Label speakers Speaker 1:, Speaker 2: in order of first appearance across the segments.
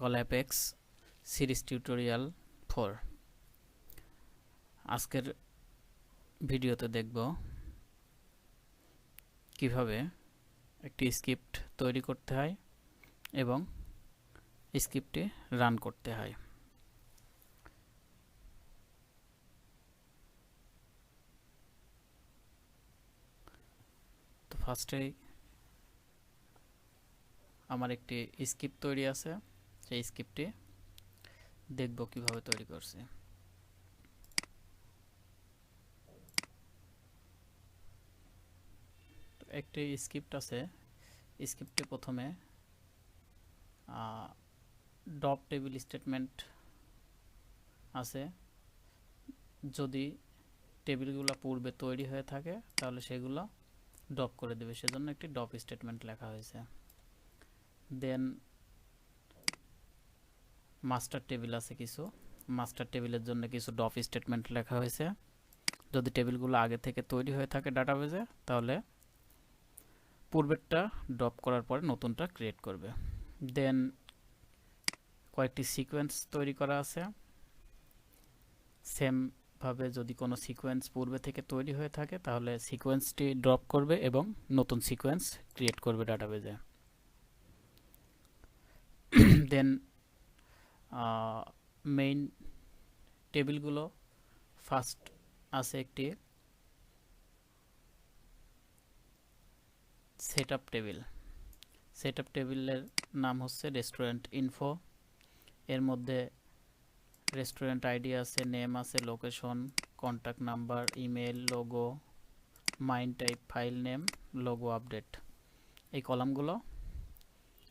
Speaker 1: সকল apex series tutorial 4। আজকের ভিডিওতে দেখব কিভাবে একটি স্ক্রিপ্ট তৈরি করতে হয় এবং স্ক্রিপ্টটি রান করতে হয়। তো ফার্স্টেই আমার একটি স্ক্রিপ্ট তৈরি আছে, সেই স্ক্রিপ্টটি দেখব কিভাবে তৈরি করছি। তো একটি স্ক্রিপ্ট আছে, স্ক্রিপ্টে প্রথমে ড্রপ টেবিল স্টেটমেন্ট আছে। যদি টেবিলগুলো পূর্বে তৈরি হয়ে থাকে তাহলে সেগুলো ড্রপ করে দেবে, সেজন্য একটি ড্রপ স্টেটমেন্ট লেখা হয়েছে। দেন মাস্টার টেবিল আছে, কিছু মাস্টার টেবিলের জন্য কিছু ড্রপ স্টেটমেন্ট লেখা হয়েছে। যদি টেবিলগুলো আগে থেকে তৈরি হয়ে থাকে ডাটাবেজে তাহলে পূর্বেরটা ড্রপ করার পরে নতুনটা ক্রিয়েট করবে। দেন কয়েকটি সিকোয়েন্স তৈরি করা আছে। সেম ভাবে যদি কোনো সিকোয়েন্স পূর্বে থেকে তৈরি হয়ে থাকে তাহলে সিকোয়েন্সটি ড্রপ করবে এবং নতুন সিকোয়েন্স ক্রিয়েট করবে ডাটাবেজে। দেন মেইন টেবিলগুলো ফার্স্ট আছে একটি সেটআপ টেবিল। সেটআপ টেবিলের নাম হচ্ছে রেস্টুরেন্ট ইনফো। এর মধ্যে রেস্টুরেন্ট আইডি আছে, নেম আছে, location, contact number, email, logo, mime type, file name, logo update, এই কলামগুলো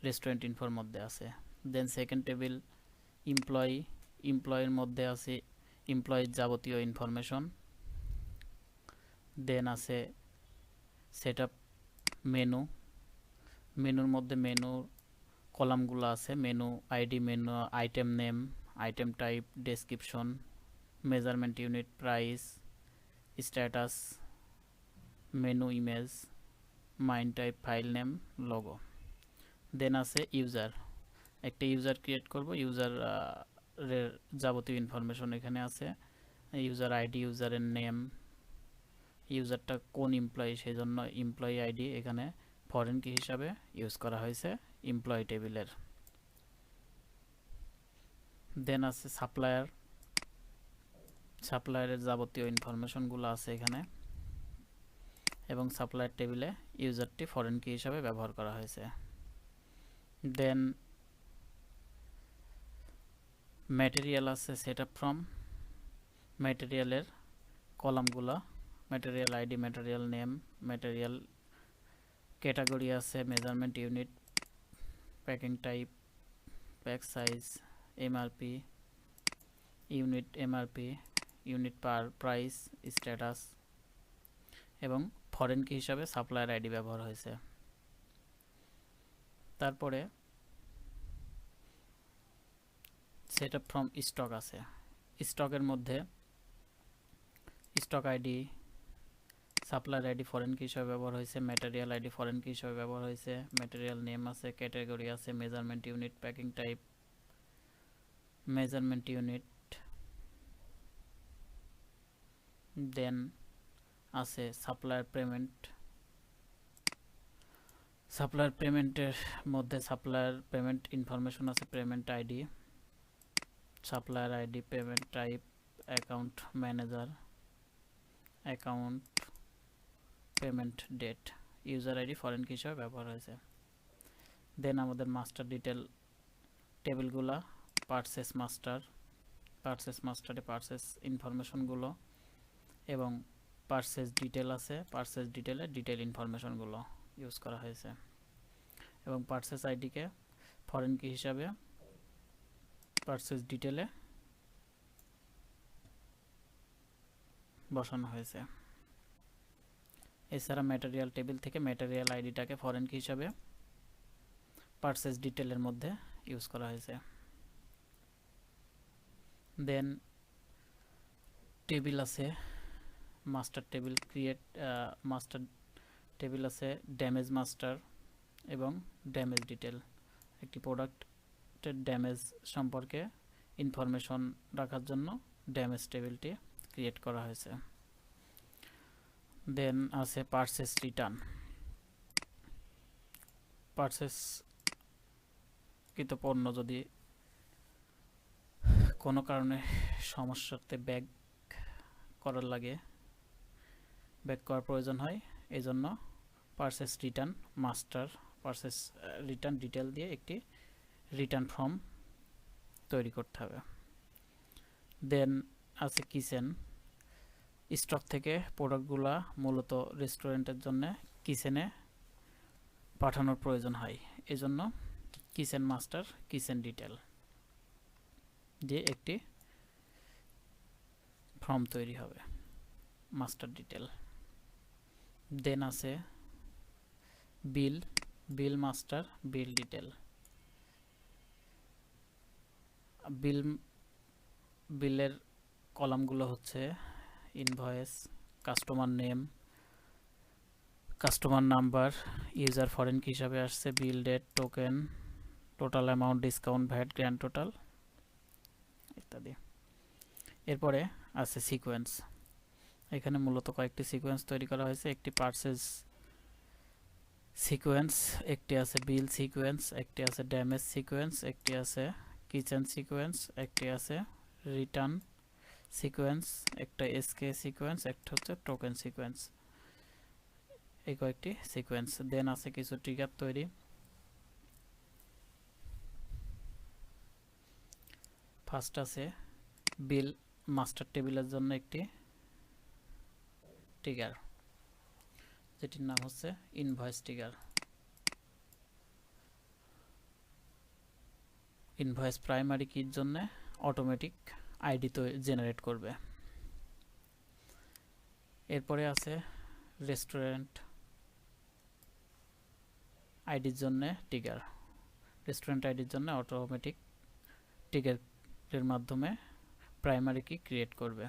Speaker 1: রেস্টুরেন্ট ইনফোর মধ্যে আছে। Then second table employee. এমপ্লয়ের মধ্যে আছে এমপ্লয়ির যাবতীয় ইনফরমেশন। দেন আছে সেটআপ মেনু। মেনুর মধ্যে মেনু কলামগুলো আছে, menu ID, menu item name, item type, description, measurement unit, price, status, menu image, mime type, file name, logo. Then আছে ইউজার। একটা ইউজার ক্রিয়েট করব, ইউজার যাবতীয় ইনফরমেশন এখানে আছে, ইউজার আইডি, ইউজারের নেম, ইউজারটা কোন এমপ্লয়ি সেই জন্য এমপ্লয়ি আইডি এখানে ফরেন কি হিসাবে ইউজ করা হয়েছে এমপ্লয়ি টেবিলের। দেন আছে সাপ্লায়ার। সাপ্লায়ারের যাবতীয় ইনফরমেশনগুলো আছে এখানে এবং সাপ্লায়ার টেবিলে ইউজারটি ফরেন কি হিসাবে ব্যবহার করা হয়েছে। দেন ম্যাটেরিয়াল আছে সেটআপ ফ্রম। ম্যাটেরিয়ালের কলামগুলো material ID, material name, material category আছে, measurement unit, packing type, pack size, MRP, unit MRP, unit per, price, status এবং ফরেন কি হিসাবে সাপ্লায়ার আইডি ব্যবহার হয়েছে। তারপরে সেটআপ ফ্রম স্টক আছে। স্টকের মধ্যে stock ID, supplier ID foreign key হিসাবে ব্যবহার হয়েছে, ম্যাটেরিয়াল আইডি ফরেন কি হিসাবে ব্যবহার হয়েছে, ম্যাটেরিয়াল নেম আছে, ক্যাটাগরি আছে, measurement unit, packing type, measurement unit. Then আছে সাপ্লায়ার পেমেন্ট। সাপ্লায়ার পেমেন্টের মধ্যে সাপ্লায়ার পেমেন্ট ইনফরমেশন আছে, payment ID, supplier ID, payment type, account manager, account, payment date, user ID foreign key হিসাবে ব্যবহার হয়েছে। Then আমাদের মাস্টার ডিটেল টেবিলগুলা purchase master. Purchase মাস্টারে পারচেস ইনফরমেশনগুলো এবং পারচেস ডিটেল আছে, পারচেস ডিটেলে ডিটেল ইনফরমেশনগুলো ইউজ করা হয়েছে এবং পারচেস আইডিকে ফরেন কি হিসাবে পারচেস ডিটেলে বসানো হয়েছে। এছাড়া ম্যাটেরিয়াল টেবিল থেকে ম্যাটেরিয়াল আইডিটাকে ফরেন কি হিসাবে পারচেস ডিটেলের মধ্যে ইউজ করা হয়েছে। দেন টেবিল আছে, master table create, master table আছে ড্যামেজ মাস্টার এবং ড্যামেজ ডিটেল। একটি প্রোডাক্ট প্রোডাক্টের ড্যামেজ সম্পর্কে ইনফরমেশন রাখার জন্য ড্যামেজ টেবিলটি ক্রিয়েট করা হয়েছে। দেন আছে পারচেস রিটার্ন। পারচেসকৃত পণ্য যদি কোনো কারণে সমস্যাতে ব্যাক করার প্রয়োজন হয়, এই জন্য purchase return master purchase return detail দিয়ে একটি রিটার্ন ফর্ম তৈরি করতে হবে। দেন আছে কিচেন। স্টক থেকে প্রোডাক্টগুলা মূলত রেস্টুরেন্টের জন্য কিচেনে পাঠানোর প্রয়োজন হয়, এজন্য কিচেন মাস্টার কিচেন ডিটেল দিয়ে একটি ফর্ম তৈরি হবে, মাস্টার ডিটেল। দেন আছে বিল মাস্টার বিল ডিটেল। বিলের কলামগুলো হচ্ছে invoice, customer name, customer number, user foreign key হিসাবে আসছে, bill date, token, total amount, discount, VAT, grand total ইত্যাদি। এরপরে আছে সিকোয়েন্স। এখানে মূলত কয়েকটি সিকোয়েন্স তৈরি করা হয়েছে। একটি পারচেজ সিকোয়েন্স, একটি আছে বিল সিকোয়েন্স, একটি আছে ড্যামেজ সিকোয়েন্স, একটি আছে কিচেন সিকোয়েন্স, একটি আছে রিটার্ন সিকোয়েন্স, একটা এসকে সিকোয়েন্স, একটা হচ্ছে টোকেন সিকোয়েন্স। এই কয়েকটি সিকোয়েন্স। দেন আছে কিছু ট্রিগার তৈরি। ফার্স্ট আছে বিল মাস্টার টেবিলের জন্য একটি ট্রিগার, যেটির নাম হচ্ছে ইনভয়েস ট্রিগার। ইনভয়েস প্রাইমারি কির জন্য অটোমেটিক আইডি তো জেনারেট করবে। এরপরে আছে রেস্টুরেন্ট আইডির জন্য ট্রিগার। রেস্টুরেন্ট আইডির জন্য অটোমেটিক ট্রিগারের মাধ্যমে প্রাইমারি কি ক্রিয়েট করবে।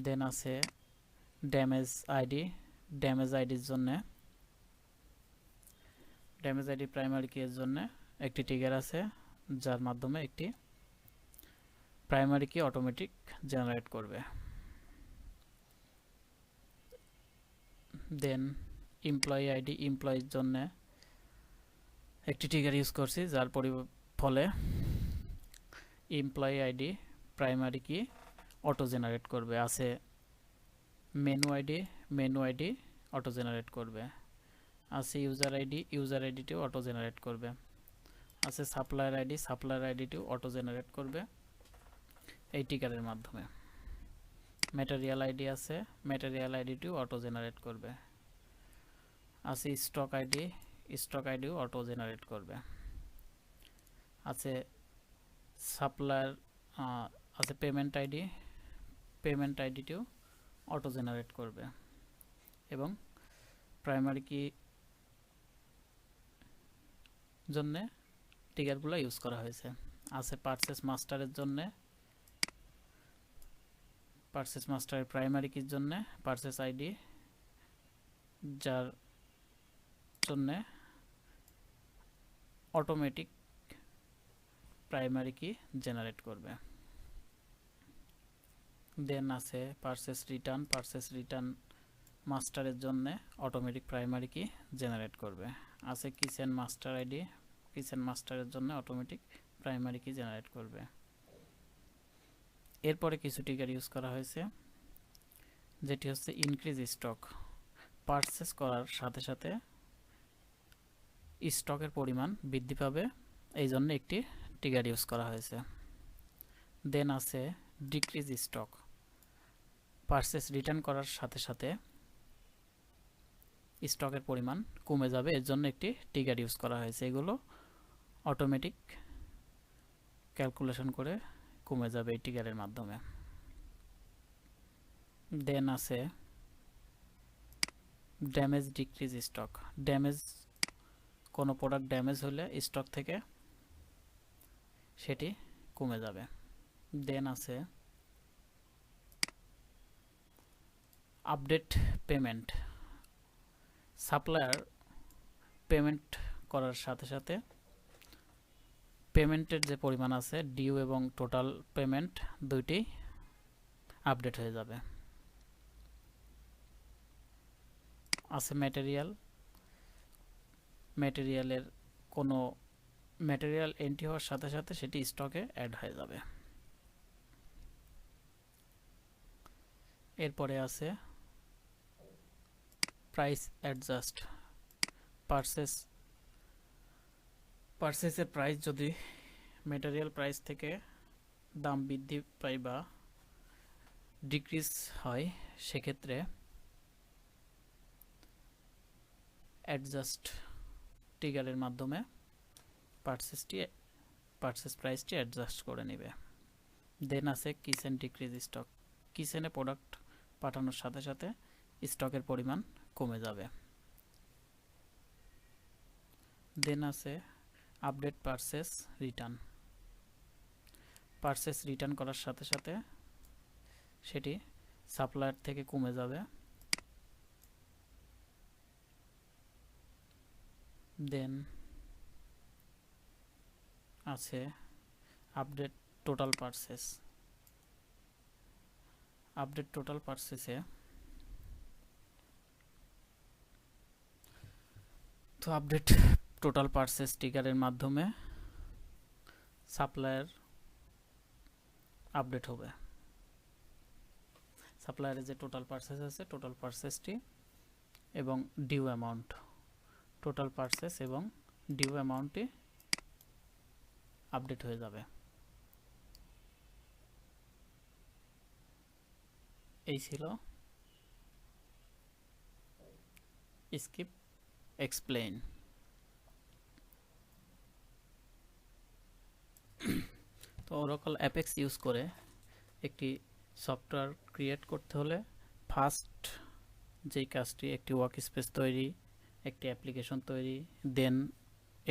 Speaker 1: দেন আছে ড্যামেজ আইডি। ড্যামেজ আইডির জন্য ড্যামেজ আইডি প্রাইমারি কি এর জন্য একটি ট্রিগার আছে, যার মাধ্যমে একটি প্রাইমারি কি অটোমেটিক জেনারেট করবে। দেন এমপ্লয়ি আইডি, এমপ্লয়ির জন্য একটি ট্রিগার ইউজ করছি, যার ফলে এমপ্লয়ি আইডি প্রাইমারি কি অটো জেনারেট করবে। আছে মেনু আইডি অটো জেনারেট করবে। আছে ইউজার আইডিটিও অটো জেনারেট করবে। আছে সাপ্লায়ার আইডিটিও অটো জেনারেট করবে এই ট্রিগারের মাধ্যমে। ম্যাটেরিয়াল আইডিটিও অটো জেনারেট করবে। আছে স্টক আইডিও অটো জেনারেট করবে। আছে সাপ্লায়ার আছে পেমেন্ট আইডিটিও অটো জেনারেট করবে। এবং প্রাইমারি কি জন্য ট্রিগারগুলো ইউজ করা হয়েছে। আছে পারচেস মাস্টারের জন্য, পারচেস মাস্টারের প্রাইমারি কির জন্য পারচেস আইডি, যার জন্য অটোমেটিক প্রাইমারি কি জেনারেট করবে। দেন আছে পারচেস রিটার্ন মাস্টারের জন্য অটোমেটিক প্রাইমারি কি জেনারেট করবে। আছে কিচেন মাস্টারের জন্য অটোমেটিক প্রাইমারি কি জেনারেট করবে। এরপরে কিছু ট্রিগার ইউজ করা হয়েছে, যেটি হচ্ছে ইনক্রিজ স্টক। পারচেস করার সাথে সাথে স্টকের পরিমাণ বৃদ্ধি পাবে, এই জন্য একটি ট্রিগার ইউজ করা হয়েছে। দেন আছে ডিক্রিজ স্টক। পারচেস রিটার্ন করার সাথে সাথে স্টকের পরিমাণ কমে যাবে, এর জন্য একটি ট্রিগার ইউজ করা হয়েছে। এগুলো অটোমেটিক ক্যালকুলেশন করে কমে যাবে এই ট্রিগারের মাধ্যমে। দেন আছে ড্যামেজ ডিক্রিজ স্টক। কোনো প্রোডাক্ট ড্যামেজ হলে স্টক থেকে সেটি কমে যাবে। দেন আছে আপডেট পেমেন্ট। সাপ্লায়ার পেমেন্ট করার সাথে সাথে পেমেন্টের যে পরিমাণ আছে ডিউ এবং টোটাল পেমেন্ট দুইটি আপডেট হয়ে যাবে। আছে ম্যাটেরিয়ালের কোনো ম্যাটেরিয়াল এন্ট্রি হওয়ার সাথে সাথে সেটি স্টকে অ্যাড হয়ে যাবে। এরপরে আছে প্রাইস অ্যাডজাস্ট। পারচেসের প্রাইস যদি ম্যাটেরিয়াল প্রাইস থেকে দাম বৃদ্ধি পায় বা ডিক্রিজ হয় সেক্ষেত্রে অ্যাডজাস্ট ট্রিগারের মাধ্যমে পারচেস প্রাইসটি অ্যাডজাস্ট করে নেবে। দেন আছে কিচেন ডিক্রিজ স্টক। কিচেনে প্রোডাক্ট পাঠানোর সাথে সাথে স্টকের পরিমাণ কমে যাবে। দেন আছে update purchase return. Purchase return করার সাথে সাথে সেটি সাপ্লায়ার থেকে কমে যাবে। দেন আছে update total purchase. Update total পারচেসে তো আপডেট টোটাল পারচেস ট্রিগারের মাধ্যমে সাপ্লায়ার আপডেট হবে। সাপ্লায়ারের যে টোটাল পারচেস আছে টোটাল পারচেসটি এবং ডিউ অ্যামাউন্ট, টোটাল পারচেস এবং ডিউ অ্যামাউন্টটি আপডেট হয়ে যাবে। এই ছিল স্কিপ এক্সপ্লেইন। তো ওরাকল অ্যাপেক্স ইউজ করে একটি সফটওয়্যার ক্রিয়েট করতে হলে ফার্স্ট যেই কাজটি একটি ওয়ার্ক স্পেস তৈরি, একটি অ্যাপ্লিকেশন তৈরি, দেন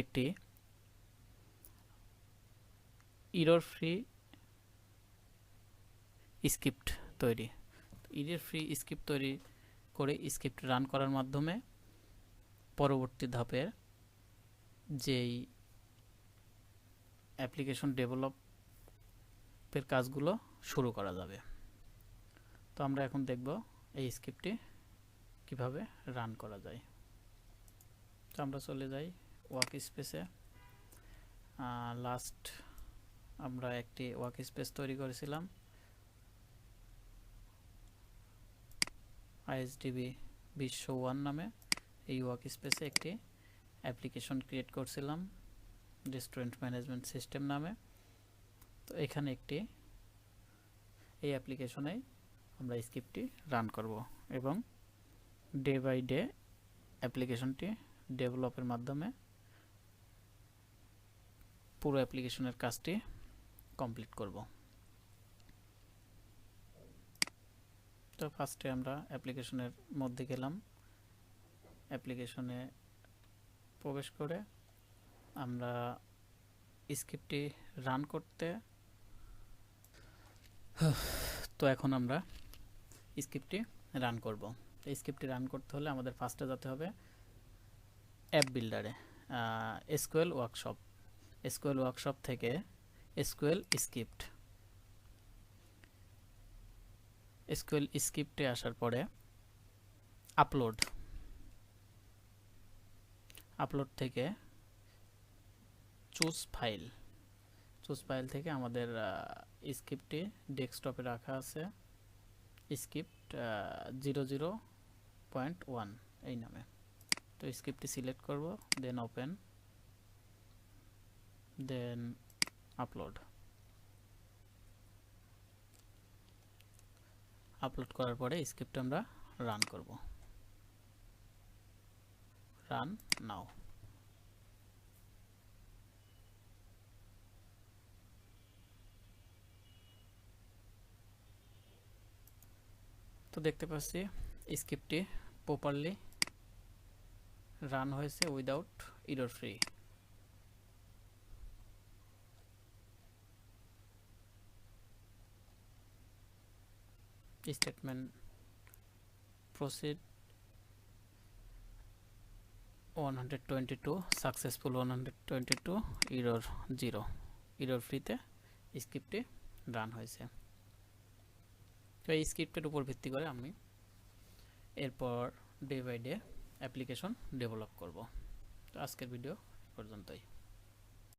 Speaker 1: একটি এরর ফ্রি স্ক্রিপ্ট তৈরি। এরর ফ্রি স্ক্রিপ্ট তৈরি করে স্ক্রিপ্ট রান করার মাধ্যমে পরবর্তী ধাপের যেই অ্যাপ্লিকেশন ডেভেলপের কাজগুলো শুরু করা যাবে। তো আমরা এখন দেখব এই স্ক্রিপ্টটি কিভাবে রান করা যায়। তো আমরা চলে যাই ওয়ার্ক স্পেসে। লাস্ট আমরা একটি ওয়ার্ক স্পেস তৈরি করেছিলাম আইএসডিবি বিশ্ব 1 নামে। এই ওয়ার্ক স্পেসে একটি অ্যাপ্লিকেশন ক্রিয়েট করছিলাম রেস্টুরেন্ট ম্যানেজমেন্ট সিস্টেম নামে। তো এখানে এই অ্যাপ্লিকেশনে আমরা স্ক্রিপ্টটি রান করব এবং ডে বাই ডে অ্যাপ্লিকেশনটি ডেভেলপের মাধ্যমে পুরো অ্যাপ্লিকেশনের কাজটি কমপ্লিট করব। তো ফার্স্টে আমরা অ্যাপ্লিকেশনের মধ্যে গেলাম। অ্যাপ্লিকেশনে প্রবেশ করে আমরা স্ক্রিপ্টটি রান করতে তো এখন আমরা স্ক্রিপ্টটি রান করব। তো স্ক্রিপ্টটি রান করতে হলে আমাদের ফার্স্টে যেতে হবে অ্যাপ বিল্ডারে, এসকিউএল ওয়ার্কশপ থেকে এসকিউএল স্ক্রিপ্টে আসার পরে আপলোড থেকে চুজ ফাইল থেকে আমাদের স্ক্রিপ্টটি ডেস্কটপে রাখা আছে স্ক্রিপ্ট 00.1 এই নামে। তো স্ক্রিপ্টটি সিলেক্ট করব, দেন ওপেন, দেন আপলোড করার পরে স্ক্রিপ্ট আমরা রান করব। রান নাও। তো দেখতে পাচ্ছি স্ক্রিপ্টটি প্রপারলি রান হয়েছে without error free. Statement proceed 122 successful 122 error 0 error ফ্রিতে স্ক্রিপ্টটি রান হয়েছে। তো এই স্ক্রিপ্টের উপর ভিত্তি করে আমি এরপর day by day application develop করব। তো আজকের ভিডিও পর্যন্তই।